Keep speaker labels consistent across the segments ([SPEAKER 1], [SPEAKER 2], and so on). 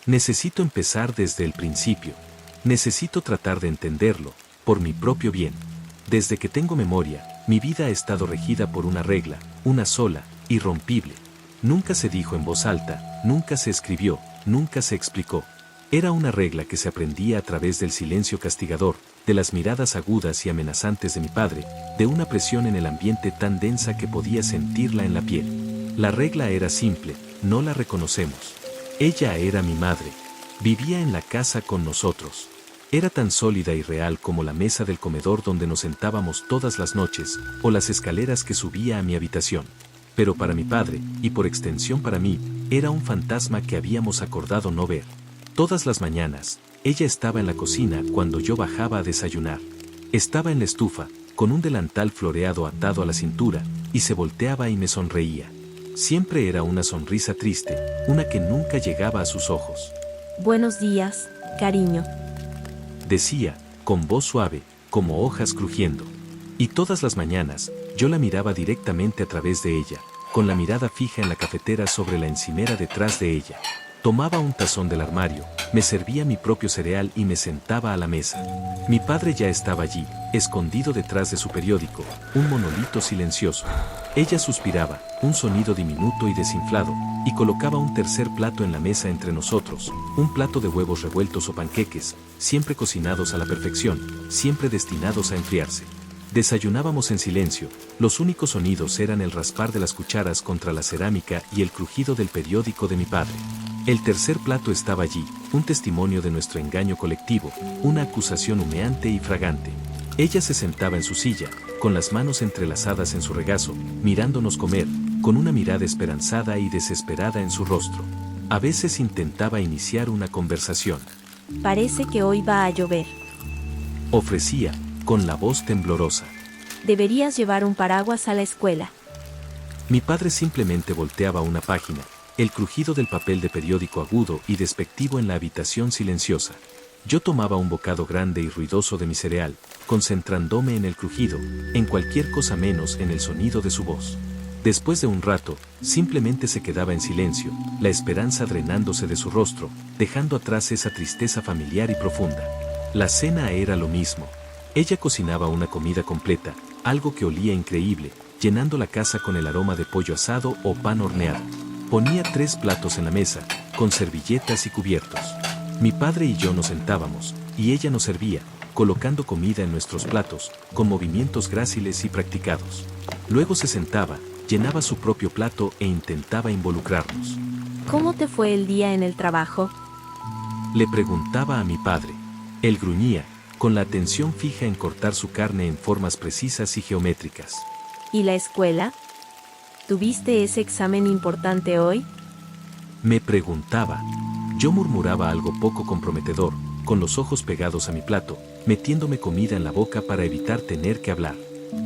[SPEAKER 1] Necesito empezar desde el principio. Necesito tratar de entenderlo, por mi propio bien. Desde que tengo memoria, mi vida ha estado regida por una regla, una sola, irrompible. Nunca se dijo en voz alta, nunca se escribió, nunca se explicó. Era una regla que se aprendía a través del silencio castigador, de las miradas agudas y amenazantes de mi padre, de una presión en el ambiente tan densa que podía sentirla en la piel. La regla era simple, no la reconocemos. Ella era mi madre. Vivía en la casa con nosotros. Era tan sólida y real como la mesa del comedor donde nos sentábamos todas las noches, o las escaleras que subía a mi habitación. Pero para mi padre, y por extensión para mí, era un fantasma que habíamos acordado no ver. Todas las mañanas, ella estaba en la cocina cuando yo bajaba a desayunar. Estaba en la estufa, con un delantal floreado atado a la cintura, y se volteaba y me sonreía. Siempre era una sonrisa triste, una que nunca llegaba a sus ojos.
[SPEAKER 2] Buenos días, cariño.
[SPEAKER 1] Decía, con voz suave, como hojas crujiendo. Y todas las mañanas, yo la miraba directamente a través de ella, con la mirada fija en la cafetera sobre la encimera detrás de ella. Tomaba un tazón del armario, me servía mi propio cereal y me sentaba a la mesa. Mi padre ya estaba allí, escondido detrás de su periódico, un monolito silencioso. Ella suspiraba, un sonido diminuto y desinflado, y colocaba un tercer plato en la mesa entre nosotros, un plato de huevos revueltos o panqueques, siempre cocinados a la perfección, siempre destinados a enfriarse. Desayunábamos en silencio, los únicos sonidos eran el raspar de las cucharas contra la cerámica y el crujido del periódico de mi padre. El tercer plato estaba allí, un testimonio de nuestro engaño colectivo, una acusación humeante y fragante. Ella se sentaba en su silla, con las manos entrelazadas en su regazo, mirándonos comer, con una mirada esperanzada y desesperada en su rostro. A veces intentaba iniciar una conversación.
[SPEAKER 2] Parece que hoy va a llover.
[SPEAKER 1] Ofrecía, con la voz temblorosa.
[SPEAKER 2] Deberías llevar un paraguas a la escuela.
[SPEAKER 1] Mi padre simplemente volteaba una página, el crujido del papel de periódico agudo y despectivo en la habitación silenciosa. Yo tomaba un bocado grande y ruidoso de mi cereal, concentrándome en el crujido, en cualquier cosa menos en el sonido de su voz. Después de un rato, simplemente se quedaba en silencio, la esperanza drenándose de su rostro, dejando atrás esa tristeza familiar y profunda. La cena era lo mismo. Ella cocinaba una comida completa, algo que olía increíble, llenando la casa con el aroma de pollo asado o pan horneado. Ponía 3 platos en la mesa, con servilletas y cubiertos. Mi padre y yo nos sentábamos, y ella nos servía, colocando comida en nuestros platos, con movimientos gráciles y practicados. Luego se sentaba, llenaba su propio plato e intentaba involucrarnos.
[SPEAKER 2] ¿Cómo te fue el día en el trabajo?
[SPEAKER 1] Le preguntaba a mi padre. Él gruñía, con la atención fija en cortar su carne en formas precisas y geométricas.
[SPEAKER 2] ¿Y la escuela? ¿Tuviste ese examen importante hoy?
[SPEAKER 1] Me preguntaba. Yo murmuraba algo poco comprometedor, con los ojos pegados a mi plato, metiéndome comida en la boca para evitar tener que hablar.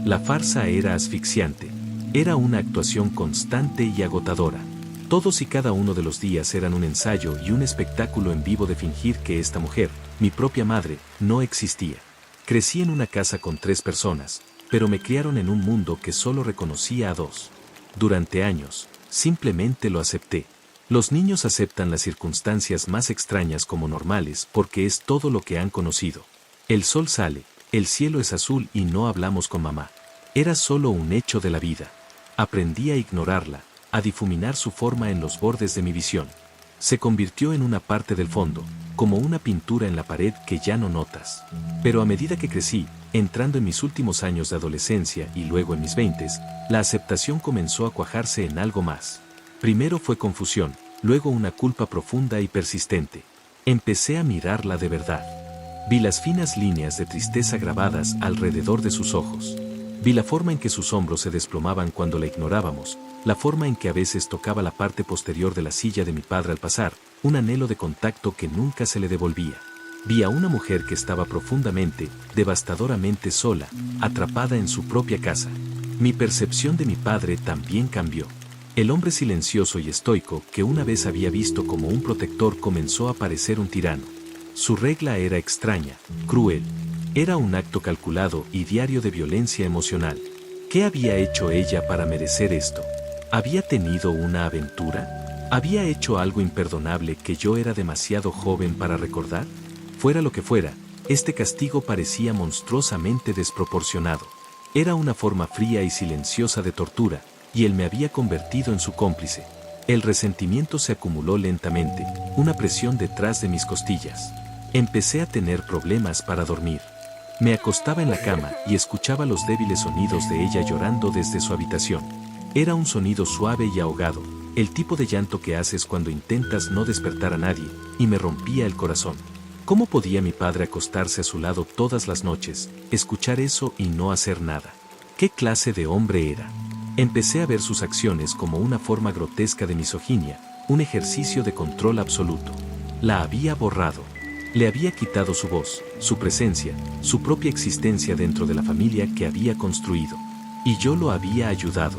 [SPEAKER 1] La farsa era asfixiante. Era una actuación constante y agotadora. Todos y cada uno de los días eran un ensayo y un espectáculo en vivo de fingir que esta mujer, mi propia madre, no existía. Crecí en una casa con 3 personas, pero me criaron en un mundo que solo reconocía a 2. Durante años, simplemente lo acepté. Los niños aceptan las circunstancias más extrañas como normales porque es todo lo que han conocido. El sol sale, el cielo es azul y no hablamos con mamá. Era solo un hecho de la vida. Aprendí a ignorarla, a difuminar su forma en los bordes de mi visión. Se convirtió en una parte del fondo, como una pintura en la pared que ya no notas. Pero a medida que crecí, entrando en mis últimos años de adolescencia y luego en mis 20s, la aceptación comenzó a cuajarse en algo más. Primero fue confusión, luego una culpa profunda y persistente. Empecé a mirarla de verdad. Vi las finas líneas de tristeza grabadas alrededor de sus ojos. Vi la forma en que sus hombros se desplomaban cuando la ignorábamos, la forma en que a veces tocaba la parte posterior de la silla de mi padre al pasar, un anhelo de contacto que nunca se le devolvía. Vi a una mujer que estaba profundamente, devastadoramente sola, atrapada en su propia casa. Mi percepción de mi padre también cambió. El hombre silencioso y estoico que una vez había visto como un protector comenzó a parecer un tirano. Su regla era extraña, cruel. Era un acto calculado y diario de violencia emocional. ¿Qué había hecho ella para merecer esto? ¿Había tenido una aventura? ¿Había hecho algo imperdonable que yo era demasiado joven para recordar? Fuera lo que fuera, este castigo parecía monstruosamente desproporcionado. Era una forma fría y silenciosa de tortura, y él me había convertido en su cómplice. El resentimiento se acumuló lentamente, una presión detrás de mis costillas. Empecé a tener problemas para dormir. Me acostaba en la cama y escuchaba los débiles sonidos de ella llorando desde su habitación. Era un sonido suave y ahogado, el tipo de llanto que haces cuando intentas no despertar a nadie, y me rompía el corazón. ¿Cómo podía mi padre acostarse a su lado todas las noches, escuchar eso y no hacer nada? ¿Qué clase de hombre era? Empecé a ver sus acciones como una forma grotesca de misoginia, un ejercicio de control absoluto. La había borrado. Le había quitado su voz, su presencia, su propia existencia dentro de la familia que había construido. Y yo lo había ayudado.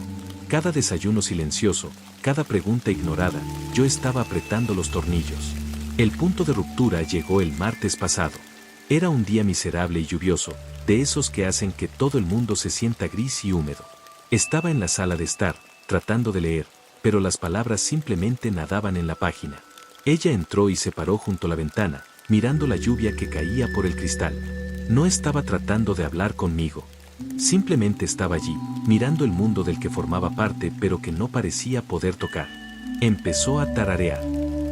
[SPEAKER 1] Cada desayuno silencioso, cada pregunta ignorada, yo estaba apretando los tornillos. El punto de ruptura llegó el martes pasado. Era un día miserable y lluvioso, de esos que hacen que todo el mundo se sienta gris y húmedo. Estaba en la sala de estar, tratando de leer, pero las palabras simplemente nadaban en la página. Ella entró y se paró junto a la ventana, mirando la lluvia que caía por el cristal. No estaba tratando de hablar conmigo. Simplemente estaba allí, mirando el mundo del que formaba parte pero que no parecía poder tocar. Empezó a tararear.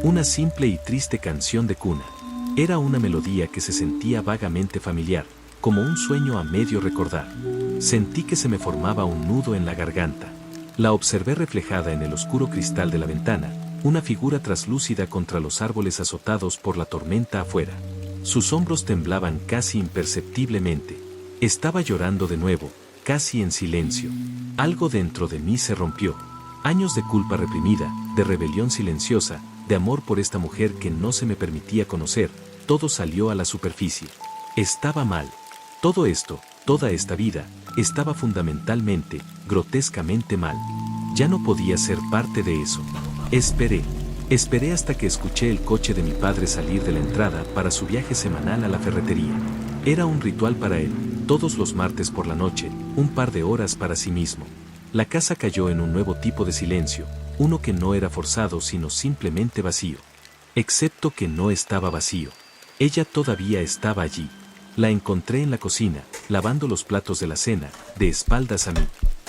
[SPEAKER 1] Una simple y triste canción de cuna. Era una melodía que se sentía vagamente familiar, como un sueño a medio recordar. Sentí que se me formaba un nudo en la garganta. La observé reflejada en el oscuro cristal de la ventana, una figura traslúcida contra los árboles azotados por la tormenta afuera. Sus hombros temblaban casi imperceptiblemente. Estaba llorando de nuevo, casi en silencio. Algo dentro de mí se rompió. Años de culpa reprimida, de rebelión silenciosa, de amor por esta mujer que no se me permitía conocer, todo salió a la superficie. Estaba mal. Todo esto, toda esta vida, estaba fundamentalmente, grotescamente mal. Ya no podía ser parte de eso. Esperé hasta que escuché el coche de mi padre salir de la entrada para su viaje semanal a la ferretería. Era un ritual para él, todos los martes por la noche, un par de horas para sí mismo. La casa cayó en un nuevo tipo de silencio, uno que no era forzado sino simplemente vacío. Excepto que no estaba vacío. Ella todavía estaba allí. La encontré en la cocina, lavando los platos de la cena, de espaldas a mí.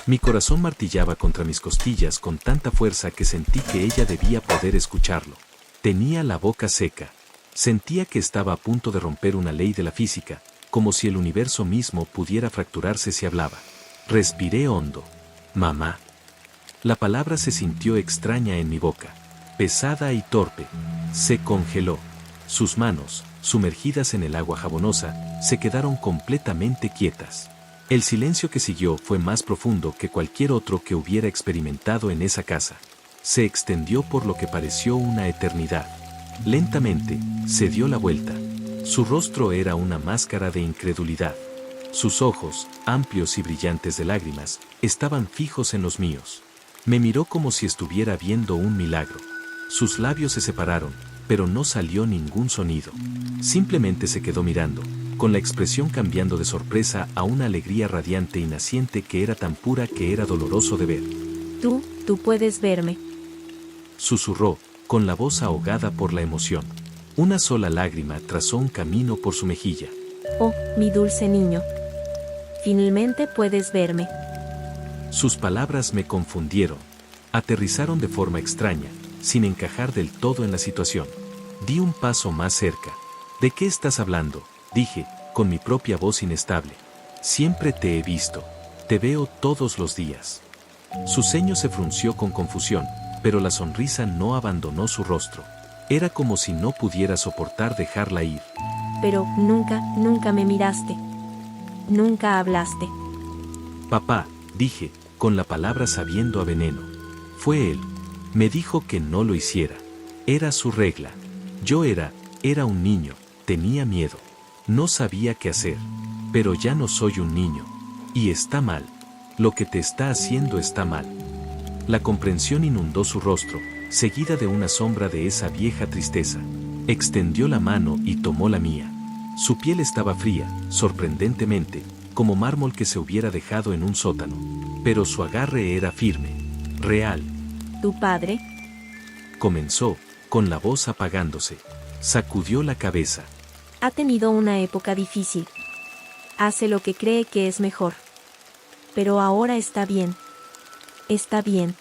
[SPEAKER 1] Mi corazón martillaba contra mis costillas con tanta fuerza que sentí que ella debía poder escucharlo. Tenía la boca seca. Sentía que estaba a punto de romper una ley de la física, como si el universo mismo pudiera fracturarse si hablaba. Respiré hondo. Mamá. La palabra se sintió extraña en mi boca, pesada y torpe. Se congeló. Sus manos, sumergidas en el agua jabonosa, se quedaron completamente quietas. El silencio que siguió fue más profundo que cualquier otro que hubiera experimentado en esa casa. Se extendió por lo que pareció una eternidad. Lentamente, se dio la vuelta. Su rostro era una máscara de incredulidad. Sus ojos, amplios y brillantes de lágrimas, estaban fijos en los míos. Me miró como si estuviera viendo un milagro. Sus labios se separaron, pero no salió ningún sonido. Simplemente se quedó mirando, con la expresión cambiando de sorpresa a una alegría radiante y naciente que era tan pura que era doloroso de ver.
[SPEAKER 2] Tú puedes verme.
[SPEAKER 1] Susurró, con la voz ahogada por la emoción. Una sola lágrima trazó un camino por su mejilla.
[SPEAKER 2] Oh, mi dulce niño. Finalmente puedes verme.
[SPEAKER 1] Sus palabras me confundieron. Aterrizaron de forma extraña, sin encajar del todo en la situación. Di un paso más cerca. ¿De qué estás hablando?, dije, con mi propia voz inestable. Siempre te he visto. Te veo todos los días. Su ceño se frunció con confusión, pero la sonrisa no abandonó su rostro. Era como si no pudiera soportar dejarla ir.
[SPEAKER 2] Pero nunca me miraste. Nunca hablaste.
[SPEAKER 1] Papá, dije, con la palabra sabiendo a veneno. Fue él. Me dijo que no lo hiciera. Era su regla. Yo era un niño, tenía miedo. No sabía qué hacer. Pero ya no soy un niño. Y está mal. Lo que te está haciendo está mal. La comprensión inundó su rostro, seguida de una sombra de esa vieja tristeza. Extendió la mano y tomó la mía. Su piel estaba fría, sorprendentemente, como mármol que se hubiera dejado en un sótano. Pero su agarre era firme, real.
[SPEAKER 2] ¿Tu padre?
[SPEAKER 1] comenzó, con la voz apagándose. Sacudió la cabeza.
[SPEAKER 2] Ha tenido una época difícil. Hace lo que cree que es mejor. Pero ahora está bien. Está bien.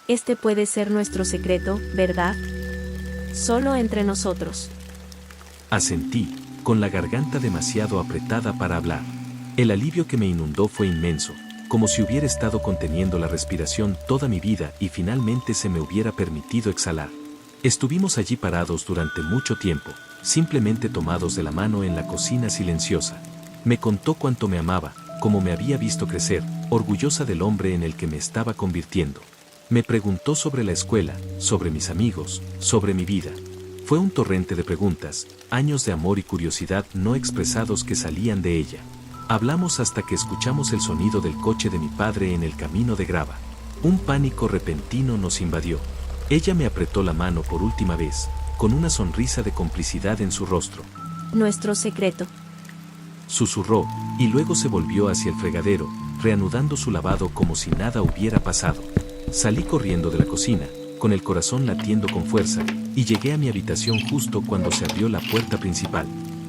[SPEAKER 2] Este puede ser nuestro secreto, ¿verdad? Solo entre nosotros.
[SPEAKER 1] Asentí, con la garganta demasiado apretada para hablar. El alivio que me inundó fue inmenso, como si hubiera estado conteniendo la respiración toda mi vida y finalmente se me hubiera permitido exhalar. Estuvimos allí parados durante mucho tiempo, simplemente tomados de la mano en la cocina silenciosa. Me contó cuánto me amaba, cómo me había visto crecer, orgullosa del hombre en el que me estaba convirtiendo. Me preguntó sobre la escuela, sobre mis amigos, sobre mi vida. Fue un torrente de preguntas, años de amor y curiosidad no expresados que salían de ella. Hablamos hasta que escuchamos el sonido del coche de mi padre en el camino de grava. Un pánico repentino nos invadió. Ella me apretó la mano por última vez, con una sonrisa de complicidad en su rostro.
[SPEAKER 2] Nuestro secreto.
[SPEAKER 1] Susurró, y luego se volvió hacia el fregadero, reanudando su lavado como si nada hubiera pasado. Salí corriendo de la cocina, con el corazón latiendo con fuerza, y llegué a mi habitación justo cuando se abrió la puerta principal.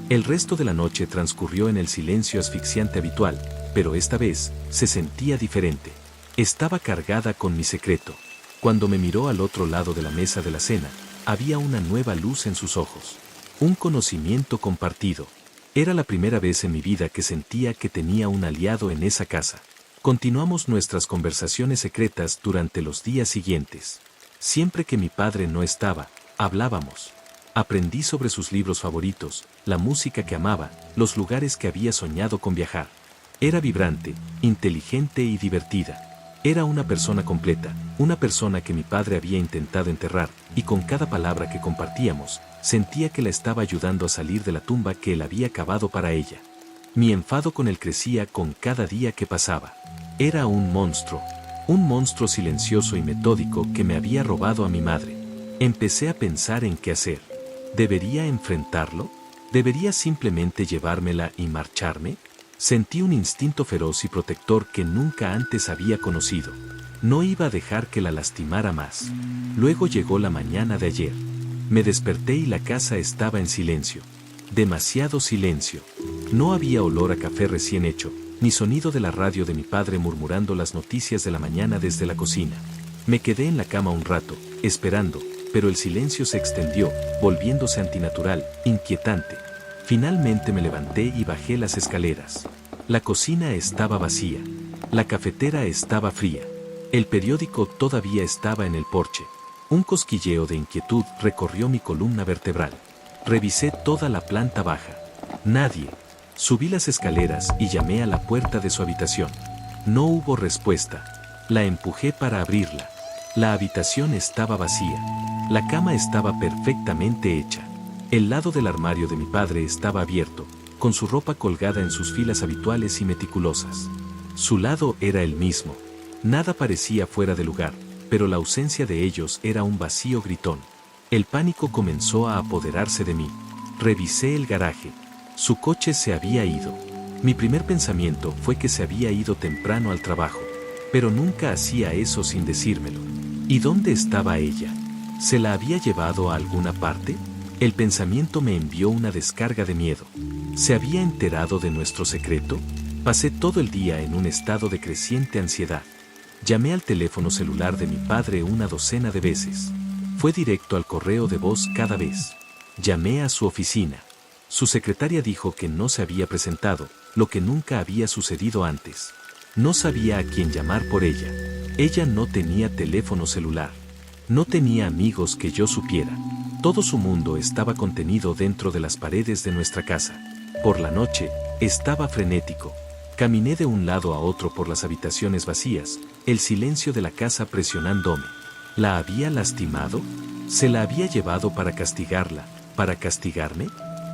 [SPEAKER 1] El resto de la noche transcurrió en el silencio asfixiante habitual, pero esta vez se sentía diferente. Estaba cargada con mi secreto. Cuando me miró al otro lado de la mesa de la cena, había una nueva luz en sus ojos. Un conocimiento compartido. Era la primera vez en mi vida que sentía que tenía un aliado en esa casa. Continuamos nuestras conversaciones secretas durante los días siguientes. Siempre que mi padre no estaba, hablábamos. Aprendí sobre sus libros favoritos, la música que amaba, los lugares que había soñado con viajar. Era vibrante, inteligente y divertida. Era una persona completa, una persona que mi padre había intentado enterrar, y con cada palabra que compartíamos, sentía que la estaba ayudando a salir de la tumba que él había cavado para ella. Mi enfado con él crecía con cada día que pasaba. Era un monstruo silencioso y metódico que me había robado a mi madre. Empecé a pensar en qué hacer. ¿Debería enfrentarlo? ¿Debería simplemente llevármela y marcharme? Sentí un instinto feroz y protector que nunca antes había conocido. No iba a dejar que la lastimara más. Luego llegó la mañana de ayer. Me desperté y la casa estaba en silencio. Demasiado silencio. No había olor a café recién hecho, ni sonido de la radio de mi padre murmurando las noticias de la mañana desde la cocina. Me quedé en la cama un rato, esperando, pero el silencio se extendió, volviéndose antinatural, inquietante. Finalmente me levanté y bajé las escaleras. La cocina estaba vacía. La cafetera estaba fría. El periódico todavía estaba en el porche. Un cosquilleo de inquietud recorrió mi columna vertebral. Revisé toda la planta baja. Nadie. Subí las escaleras y llamé a la puerta de su habitación. No hubo respuesta. La empujé para abrirla. La habitación estaba vacía. La cama estaba perfectamente hecha. El lado del armario de mi padre estaba abierto, con su ropa colgada en sus filas habituales y meticulosas. Su lado era el mismo. Nada parecía fuera de lugar, pero la ausencia de ellos era un vacío gritón. El pánico comenzó a apoderarse de mí. Revisé el garaje. Su coche se había ido. Mi primer pensamiento fue que se había ido temprano al trabajo, pero nunca hacía eso sin decírmelo. ¿Y dónde estaba ella? ¿Se la había llevado a alguna parte? El pensamiento me envió una descarga de miedo. ¿Se había enterado de nuestro secreto? Pasé todo el día en un estado de creciente ansiedad. Llamé al teléfono celular de mi padre una docena de veces. Fue directo al correo de voz cada vez. Llamé a su oficina. Su secretaria dijo que no se había presentado, lo que nunca había sucedido antes. No sabía a quién llamar por ella. Ella no tenía teléfono celular. No tenía amigos que yo supiera. Todo su mundo estaba contenido dentro de las paredes de nuestra casa. Por la noche, estaba frenético. Caminé de un lado a otro por las habitaciones vacías, el silencio de la casa presionándome. ¿La había lastimado? ¿Se la había llevado para castigarla, para castigarme?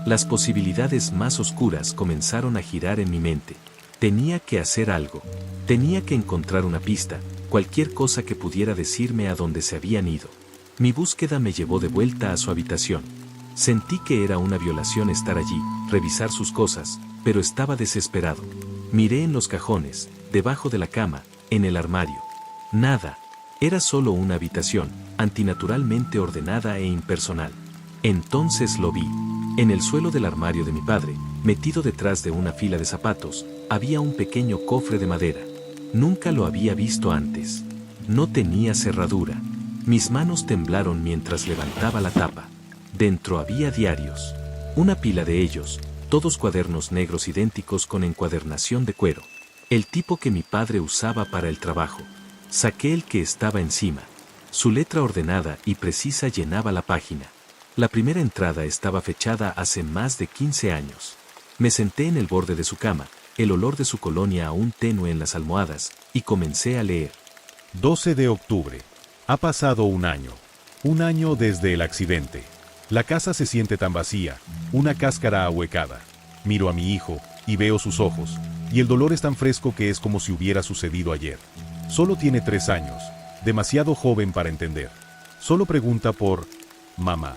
[SPEAKER 1] Las posibilidades más oscuras comenzaron a girar en mi mente. Tenía que hacer algo. Tenía que encontrar una pista, cualquier cosa que pudiera decirme a dónde se habían ido. Mi búsqueda me llevó de vuelta a su habitación. Sentí que era una violación estar allí, revisar sus cosas, pero estaba desesperado. Miré en los cajones, debajo de la cama, en el armario. Nada. Era solo una habitación, antinaturalmente ordenada e impersonal. Entonces lo vi. En el suelo del armario de mi padre, metido detrás de una fila de zapatos, había un pequeño cofre de madera. Nunca lo había visto antes. No tenía cerradura. Mis manos temblaron mientras levantaba la tapa. Dentro había diarios. Una pila de ellos, todos cuadernos negros idénticos con encuadernación de cuero. El tipo que mi padre usaba para el trabajo. Saqué el que estaba encima. Su letra ordenada y precisa llenaba la página. La primera entrada estaba fechada hace más de 15 años. Me senté en el borde de su cama, el olor de su colonia aún tenue en las almohadas, y comencé a leer.
[SPEAKER 3] 12 de octubre. Ha pasado un año. Un año desde el accidente. La casa se siente tan vacía, una cáscara ahuecada. Miro a mi hijo y veo sus ojos, y el dolor es tan fresco que es como si hubiera sucedido ayer. Solo tiene 3 años, demasiado joven para entender. Solo pregunta por mamá.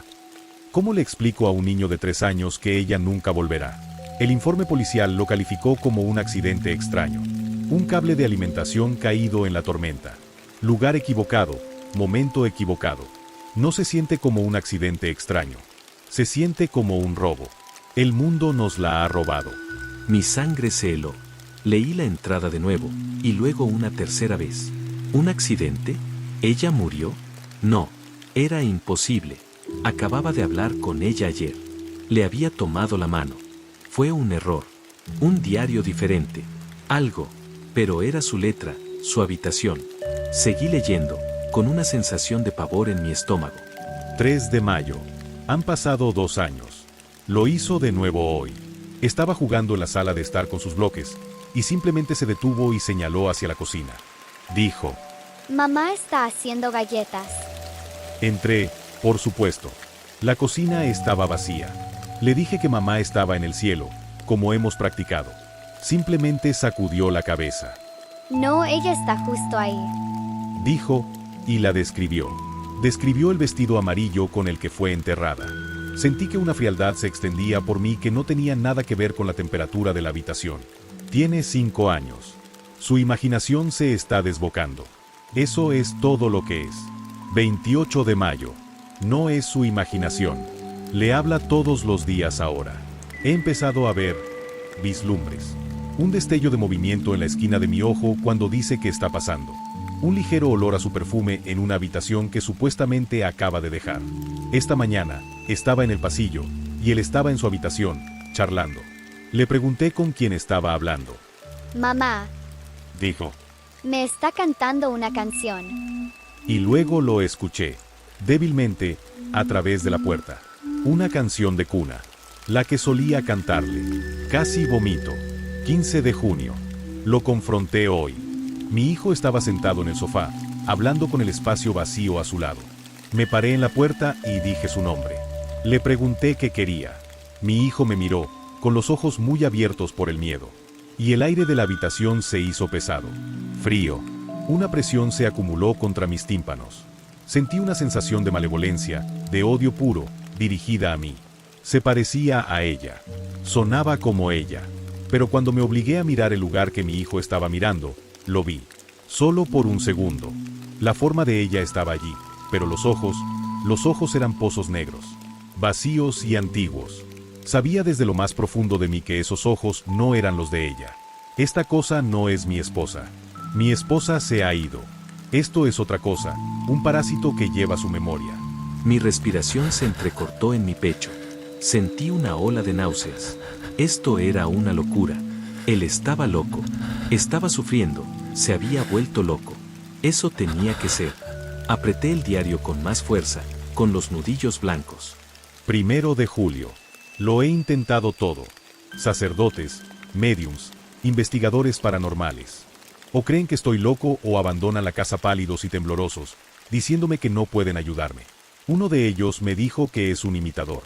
[SPEAKER 3] ¿Cómo le explico a un niño de 3 años que ella nunca volverá? El informe policial lo calificó como un accidente extraño. Un cable de alimentación caído en la tormenta. Lugar equivocado, momento equivocado. No se siente como un accidente extraño. Se siente como un robo. El mundo nos la ha robado.
[SPEAKER 1] Mi sangre se heló. Leí la entrada de nuevo, y luego una tercera vez. ¿Un accidente? ¿Ella murió? No, era imposible. Acababa de hablar con ella ayer. Le había tomado la mano. Fue un error. Un diario diferente. Algo. Pero era su letra, su habitación. Seguí leyendo, con una sensación de pavor en mi estómago.
[SPEAKER 3] 3 de mayo. Han pasado 2 años. Lo hizo de nuevo hoy. Estaba jugando en la sala de estar con sus bloques, y simplemente se detuvo y señaló hacia la cocina. Dijo:
[SPEAKER 4] Mamá está haciendo galletas.
[SPEAKER 3] Entré, por supuesto. La cocina estaba vacía. Le dije que mamá estaba en el cielo, como hemos practicado. Simplemente sacudió la cabeza.
[SPEAKER 4] No, ella está justo ahí.
[SPEAKER 3] Dijo, y la describió. Describió el vestido amarillo con el que fue enterrada. Sentí que una frialdad se extendía por mí que no tenía nada que ver con la temperatura de la habitación. Tiene 5 años. Su imaginación se está desbocando. Eso es todo lo que es. 28 de mayo. No es su imaginación. Le habla todos los días ahora. He empezado a ver vislumbres. Un destello de movimiento en la esquina de mi ojo cuando dice que está pasando. Un ligero olor a su perfume en una habitación que supuestamente acaba de dejar. Esta mañana, estaba en el pasillo, y él estaba en su habitación, charlando. Le pregunté con quién estaba hablando.
[SPEAKER 4] Mamá,
[SPEAKER 3] Dijo,
[SPEAKER 4] me está cantando una canción.
[SPEAKER 3] y luego lo escuché, débilmente, a través de la puerta. Una canción de cuna, la que solía cantarle. Casi vomito. 15 de junio. Lo confronté hoy. Mi hijo estaba sentado en el sofá, hablando con el espacio vacío a su lado. Me paré en la puerta y dije su nombre. Le pregunté qué quería. Mi hijo me miró, con los ojos muy abiertos por el miedo. Y el aire de la habitación se hizo pesado. Frío. Una presión se acumuló contra mis tímpanos. Sentí una sensación de malevolencia, de odio puro, dirigida a mí. Se parecía a ella. Sonaba como ella. Pero cuando me obligué a mirar el lugar que mi hijo estaba mirando, lo vi. Solo por un segundo. La forma de ella estaba allí, pero los ojos eran pozos negros, vacíos y antiguos. Sabía desde lo más profundo de mí que esos ojos no eran los de ella. Esta cosa no es mi esposa. Mi esposa se ha ido. Esto es otra cosa, un parásito que lleva su memoria.
[SPEAKER 1] Mi respiración se entrecortó en mi pecho. Sentí una ola de náuseas. Esto era una locura. Él estaba loco. Estaba sufriendo. Se había vuelto loco. Eso tenía que ser. Apreté el diario con más fuerza, con los nudillos blancos.
[SPEAKER 3] 1 de julio. Lo he intentado todo. Sacerdotes, médiums, investigadores paranormales. O creen que estoy loco o abandonan la casa pálidos y temblorosos, diciéndome que no pueden ayudarme. Uno de ellos me dijo que es un imitador.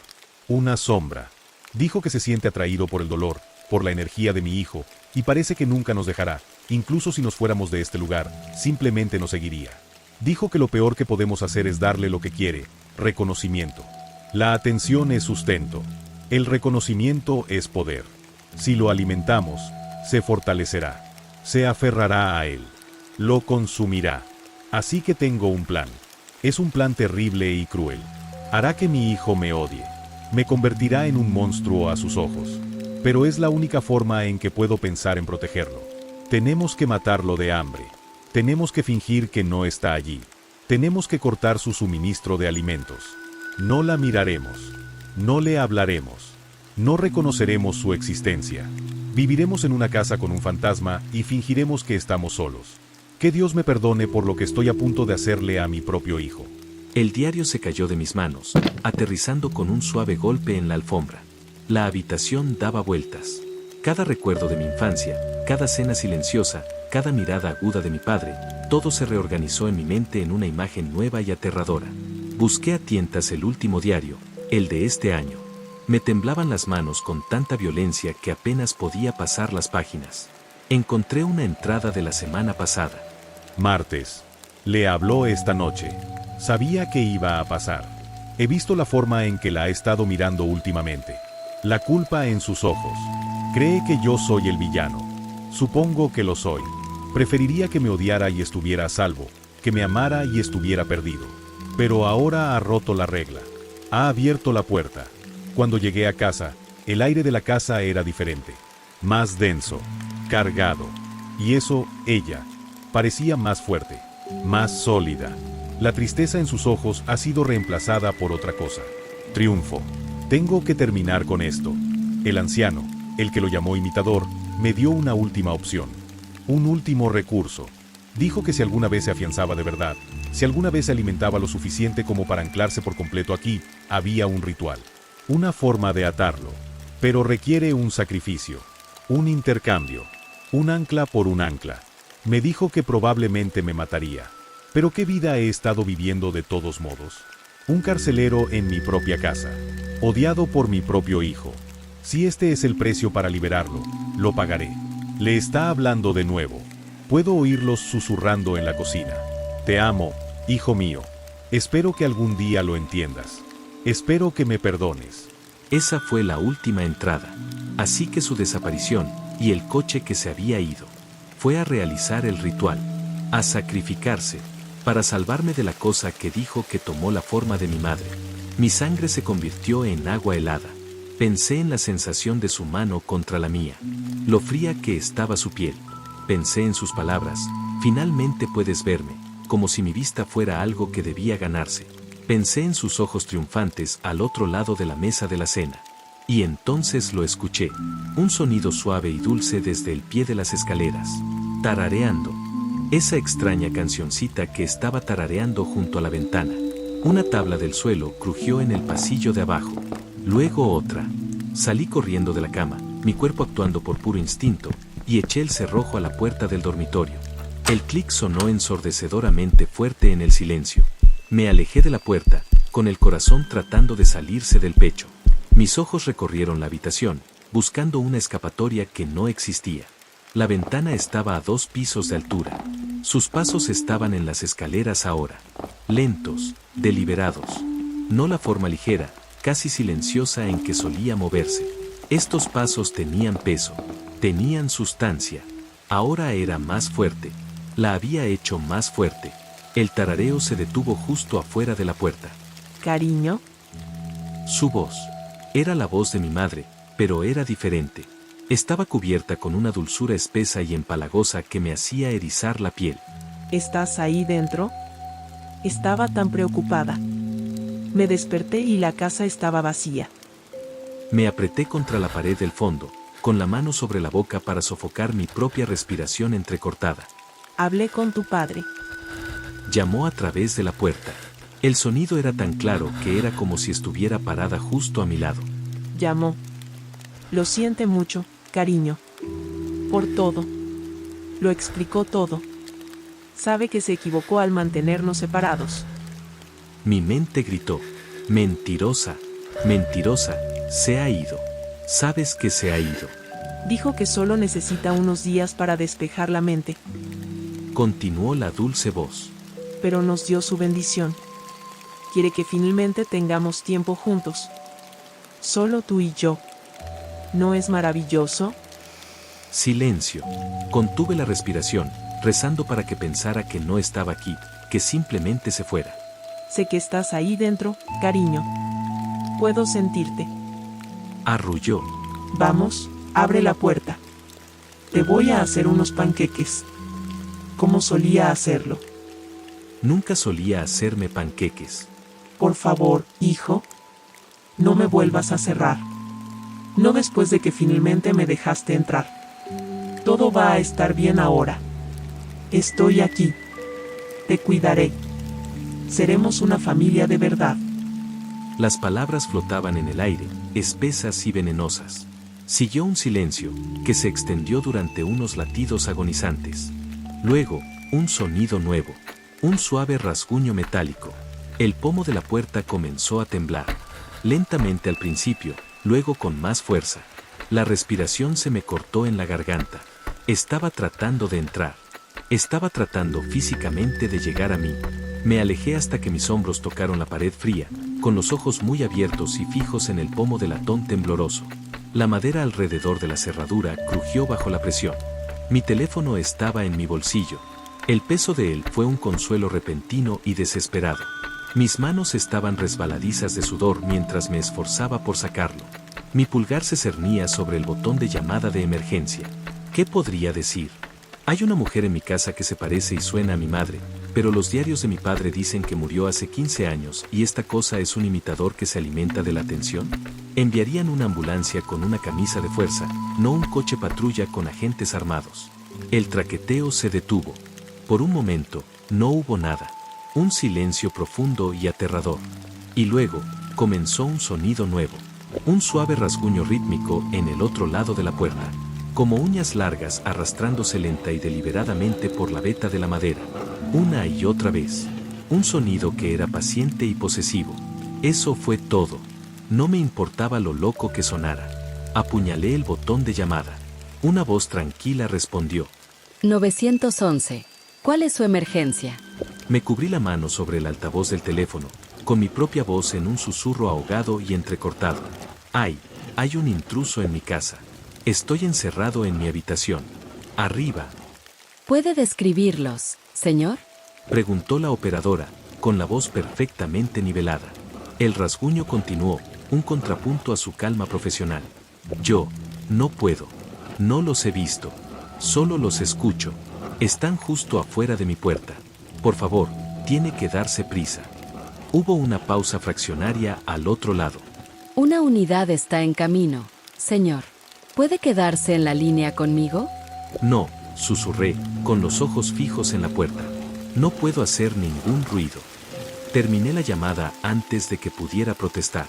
[SPEAKER 3] Una sombra. Dijo que se siente atraído por el dolor, por la energía de mi hijo, y parece que nunca nos dejará, incluso si nos fuéramos de este lugar, simplemente nos seguiría. Dijo que lo peor que podemos hacer es darle lo que quiere, reconocimiento. La atención es sustento. El reconocimiento es poder. Si lo alimentamos, se fortalecerá. Se aferrará a él. Lo consumirá. Así que tengo un plan. Es un plan terrible y cruel. Hará que mi hijo me odie. Me convertirá en un monstruo a sus ojos. Pero es la única forma en que puedo pensar en protegerlo. Tenemos que matarlo de hambre. Tenemos que fingir que no está allí. Tenemos que cortar su suministro de alimentos. No la miraremos. No le hablaremos. No reconoceremos su existencia. Viviremos en una casa con un fantasma y fingiremos que estamos solos. Que Dios me perdone por lo que estoy a punto de hacerle a mi propio hijo.
[SPEAKER 1] El diario se cayó de mis manos, aterrizando con un suave golpe en la alfombra. La habitación daba vueltas. Cada recuerdo de mi infancia, cada cena silenciosa, cada mirada aguda de mi padre, todo se reorganizó en mi mente en una imagen nueva y aterradora. Busqué a tientas el último diario, el de este año. Me temblaban las manos con tanta violencia que apenas podía pasar las páginas. Encontré una entrada de la semana pasada.
[SPEAKER 3] Martes. Le habló esta noche. Sabía que iba a pasar. He visto la forma en que la ha estado mirando últimamente. La culpa en sus ojos. Cree que yo soy el villano. Supongo que lo soy. Preferiría que me odiara y estuviera a salvo, que me amara y estuviera perdido. Pero ahora ha roto la regla. Ha abierto la puerta. Cuando llegué a casa, el aire de la casa era diferente. Más denso, cargado. Y eso, ella, parecía más fuerte, más sólida. La tristeza en sus ojos ha sido reemplazada por otra cosa. Triunfo. Tengo que terminar con esto. El anciano, el que lo llamó imitador, me dio una última opción. Un último recurso. Dijo que si alguna vez se afianzaba de verdad, si alguna vez se alimentaba lo suficiente como para anclarse por completo aquí, había un ritual. Una forma de atarlo. Pero requiere un sacrificio. Un intercambio. Un ancla por un ancla. Me dijo que probablemente me mataría. Pero ¿qué vida he estado viviendo de todos modos? Un carcelero en mi propia casa. Odiado por mi propio hijo. Si este es el precio para liberarlo, lo pagaré. Le está hablando de nuevo. Puedo oírlos susurrando en la cocina. Te amo, hijo mío. Espero que algún día lo entiendas. Espero que me perdones.
[SPEAKER 1] Esa fue la última entrada. Así que su desaparición, y el coche que se había ido, fue a realizar el ritual, a sacrificarse, para salvarme de la cosa que dijo que tomó la forma de mi madre. Mi sangre se convirtió en agua helada. Pensé en la sensación de su mano contra la mía, lo fría que estaba su piel. Pensé en sus palabras, finalmente puedes verme, como si mi vista fuera algo que debía ganarse. Pensé en sus ojos triunfantes al otro lado de la mesa de la cena. Y entonces lo escuché, un sonido suave y dulce desde el pie de las escaleras, tarareando. Esa extraña cancioncita que estaba tarareando junto a la ventana. Una tabla del suelo crujió en el pasillo de abajo. Luego otra. Salí corriendo de la cama, mi cuerpo actuando por puro instinto, y eché el cerrojo a la puerta del dormitorio. El clic sonó ensordecedoramente fuerte en el silencio. Me alejé de la puerta, con el corazón tratando de salirse del pecho. Mis ojos recorrieron la habitación, buscando una escapatoria que no existía. La ventana estaba a 2 pisos de altura. Sus pasos estaban en las escaleras ahora. Lentos, deliberados. No la forma ligera, casi silenciosa en que solía moverse. Estos pasos tenían peso, tenían sustancia. Ahora era más fuerte. La había hecho más fuerte. El tarareo se detuvo justo afuera de la puerta.
[SPEAKER 5] Cariño.
[SPEAKER 1] Su voz. Era la voz de mi madre, pero era diferente. Estaba cubierta con una dulzura espesa y empalagosa que me hacía erizar la piel.
[SPEAKER 5] ¿Estás ahí dentro? Estaba tan preocupada. Me desperté y la casa estaba vacía.
[SPEAKER 1] Me apreté contra la pared del fondo, con la mano sobre la boca para sofocar mi propia respiración entrecortada.
[SPEAKER 5] Hablé con tu padre.
[SPEAKER 1] Llamó a través de la puerta. El sonido era tan claro que era como si estuviera parada justo a mi lado.
[SPEAKER 5] Llamó. Lo siente mucho, cariño. Por todo. Lo explicó todo. Sabe que se equivocó al mantenernos separados.
[SPEAKER 1] Mi mente gritó. Mentirosa, mentirosa, se ha ido. Sabes que se ha ido.
[SPEAKER 5] Dijo que solo necesita unos días para despejar la mente.
[SPEAKER 1] Continuó la dulce voz.
[SPEAKER 5] Pero nos dio su bendición. Quiere que finalmente tengamos tiempo juntos. Solo tú y yo. ¿No es maravilloso?
[SPEAKER 1] Silencio. Contuve la respiración, rezando para que pensara que no estaba aquí, que simplemente se fuera.
[SPEAKER 5] Sé que estás ahí dentro, cariño. Puedo sentirte.
[SPEAKER 1] Arrulló.
[SPEAKER 5] Vamos, abre la puerta. Te voy a hacer unos panqueques. Como solía hacerlo.
[SPEAKER 1] Nunca solía hacerme panqueques.
[SPEAKER 5] Por favor, hijo. No me vuelvas a cerrar. No después de que finalmente me dejaste entrar. Todo va a estar bien ahora. Estoy aquí. Te cuidaré. Seremos una familia de verdad.
[SPEAKER 1] Las palabras flotaban en el aire, espesas y venenosas. Siguió un silencio, que se extendió durante unos latidos agonizantes. Luego, un sonido nuevo. Un suave rasguño metálico. El pomo de la puerta comenzó a temblar. Lentamente al principio, luego con más fuerza. La respiración se me cortó en la garganta. Estaba tratando de entrar. Estaba tratando físicamente de llegar a mí. Me alejé hasta que mis hombros tocaron la pared fría, con los ojos muy abiertos y fijos en el pomo del latón tembloroso. La madera alrededor de la cerradura crujió bajo la presión. Mi teléfono estaba en mi bolsillo. El peso de él fue un consuelo repentino y desesperado. Mis manos estaban resbaladizas de sudor mientras me esforzaba por sacarlo. Mi pulgar se cernía sobre el botón de llamada de emergencia. ¿Qué podría decir? Hay una mujer en mi casa que se parece y suena a mi madre, pero los diarios de mi padre dicen que murió hace 15 años y esta cosa es un imitador que se alimenta de la atención. Enviarían una ambulancia con una camisa de fuerza, no un coche patrulla con agentes armados. El traqueteo se detuvo. Por un momento, no hubo nada. Un silencio profundo y aterrador. Y luego, comenzó un sonido nuevo. Un suave rasguño rítmico en el otro lado de la puerta. Como uñas largas arrastrándose lenta y deliberadamente por la veta de la madera. Una y otra vez. Un sonido que era paciente y posesivo. Eso fue todo. No me importaba lo loco que sonara. Apuñalé el botón de llamada. Una voz tranquila respondió.
[SPEAKER 6] 911. ¿Cuál es su emergencia?
[SPEAKER 1] Me cubrí la mano sobre el altavoz del teléfono, con mi propia voz en un susurro ahogado y entrecortado. ¡Ay! Hay un intruso en mi casa. Estoy encerrado en mi habitación. Arriba.
[SPEAKER 6] ¿Puede describirlos, señor?
[SPEAKER 1] Preguntó la operadora, con la voz perfectamente nivelada. El rasguño continuó, un contrapunto a su calma profesional. Yo, no puedo. No los he visto. Solo los escucho. Están justo afuera de mi puerta. Por favor, tiene que darse prisa. Hubo una pausa fraccionaria al otro lado.
[SPEAKER 6] Una unidad está en camino, señor. ¿Puede quedarse en la línea conmigo?
[SPEAKER 1] No, susurré, con los ojos fijos en la puerta. No puedo hacer ningún ruido. Terminé la llamada antes de que pudiera protestar.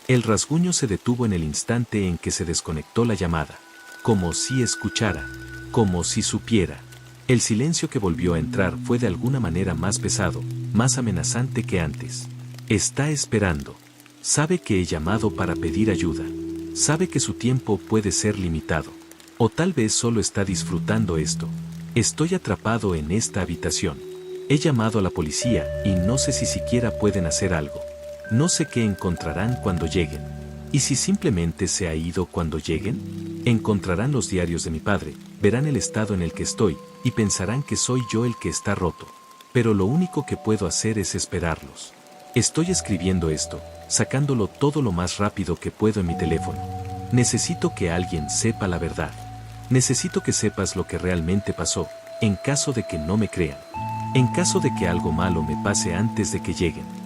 [SPEAKER 1] El rasguño se detuvo en el instante en que se desconectó la llamada. Como si escuchara, como si supiera. El silencio que volvió a entrar fue de alguna manera más pesado, más amenazante que antes. Está esperando. Sabe que he llamado para pedir ayuda. Sabe que su tiempo puede ser limitado. O tal vez solo está disfrutando esto. Estoy atrapado en esta habitación. He llamado a la policía y no sé si siquiera pueden hacer algo. No sé qué encontrarán cuando lleguen. ¿Y si simplemente se ha ido cuando lleguen? Encontrarán los diarios de mi padre, verán el estado en el que estoy, y pensarán que soy yo el que está roto. Pero lo único que puedo hacer es esperarlos. Estoy escribiendo esto, sacándolo todo lo más rápido que puedo en mi teléfono. Necesito que alguien sepa la verdad. Necesito que sepas lo que realmente pasó, en caso de que no me crean. En caso de que algo malo me pase antes de que lleguen.